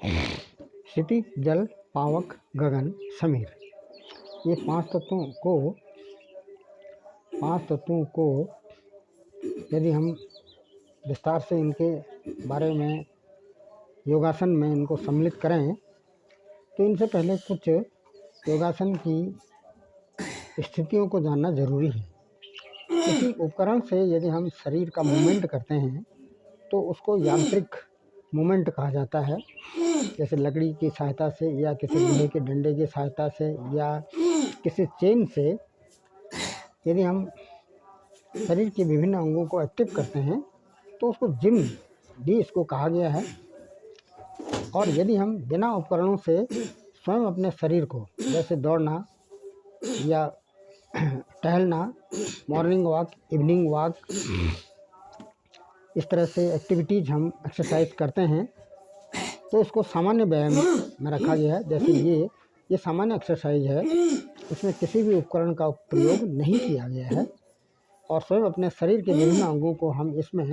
क्षिति, जल, पावक, गगन, समीर, ये पांच तत्वों को यदि हम विस्तार से इनके बारे में योगासन में इनको सम्मिलित करें तो इनसे पहले कुछ योगासन की स्थितियों को जानना जरूरी है। किसी उपकरण से यदि हम शरीर का मूवमेंट करते हैं तो उसको यांत्रिक मूवमेंट कहा जाता है। जैसे लकड़ी की सहायता से या किसी लोहे के डंडे की सहायता से या किसी चेन से यदि हम शरीर के विभिन्न अंगों को एक्टिव करते हैं तो उसको जिम भी इसको कहा गया है। और यदि हम बिना उपकरणों से स्वयं अपने शरीर को, जैसे दौड़ना या टहलना, मॉर्निंग वॉक, इवनिंग वॉक, इस तरह से एक्टिविटीज़ हम एक्सरसाइज करते हैं तो इसको सामान्य व्यायाम में रखा गया है। जैसे ये सामान्य एक्सरसाइज है, इसमें किसी भी उपकरण का प्रयोग नहीं किया गया है और स्वयं अपने शरीर के विभिन्न अंगों को हम इसमें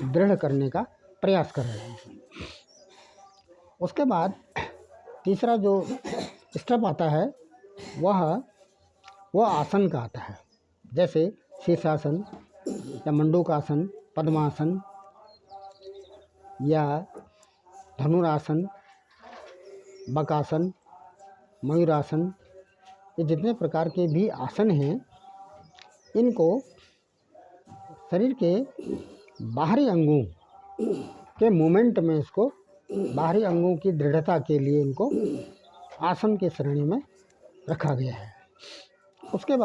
दृढ़ करने का प्रयास कर रहे हैं। उसके बाद तीसरा जो स्टेप आता है वह आसन का आता है। जैसे शीर्षासन या मंडूकासन, पद्मासन या धनुरासन, बकासन, मयूरासन, ये जितने प्रकार के भी आसन हैं इनको शरीर के बाहरी अंगों के मूवमेंट में, इसको बाहरी अंगों की दृढ़ता के लिए इनको आसन की श्रेणी में रखा गया है। उसके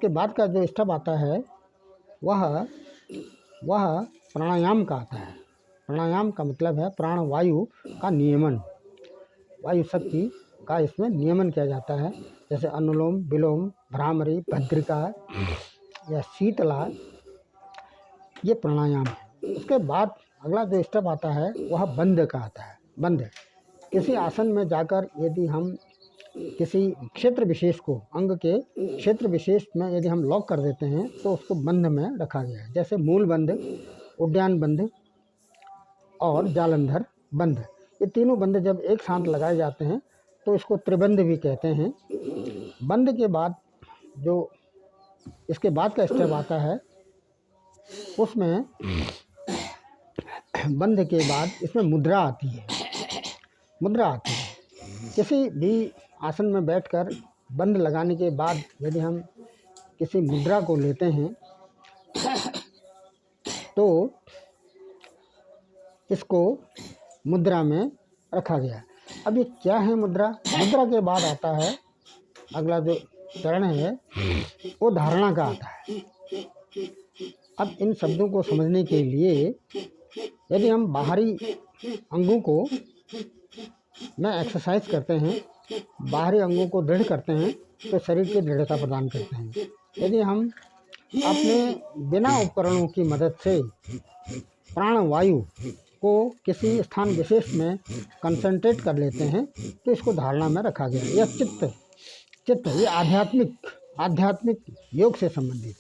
बाद का जो स्टेप आता है वह प्राणायाम का आता है। प्राणायाम का मतलब है प्राणवायु का नियमन, वायु शक्ति का इसमें नियमन किया जाता है। जैसे अनुलोम विलोम, भ्रामरी, भद्रिका या शीतला, ये प्राणायाम है। उसके बाद अगला जो स्टेप आता है वह बंध का आता है। बंध, किसी आसन में जाकर यदि हम किसी क्षेत्र विशेष को, अंग के क्षेत्र विशेष में यदि हम लॉक कर देते हैं तो उसको बंध में रखा गया है। जैसे मूल बंध, उद्यान बंध और जालंधर बंध, ये तीनों बंध जब एक साथ लगाए जाते हैं तो इसको त्रिबंध भी कहते हैं। बंध के बाद जो इसके बाद का स्टेप आता है उसमें बंध के बाद इसमें मुद्रा आती है। किसी भी आसन में बैठकर बंध लगाने के बाद यदि हम किसी मुद्रा को लेते हैं तो इसको मुद्रा में रखा गया है। अब ये क्या है मुद्रा? मुद्रा के बाद आता है अगला जो चरण है वो धारणा का आता है। अब इन शब्दों को समझने के लिए यदि हम बाहरी अंगों को में एक्सरसाइज करते हैं, बाहरी अंगों को दृढ़ करते हैं तो शरीर की दृढ़ता प्रदान करते हैं। यदि हम अपने बिना उपकरणों की मदद से प्राणवायु को किसी स्थान विशेष में कंसंट्रेट कर लेते हैं तो इसको धारणा में रखा गया है। यह चित्त ये आध्यात्मिक योग से संबंधित है।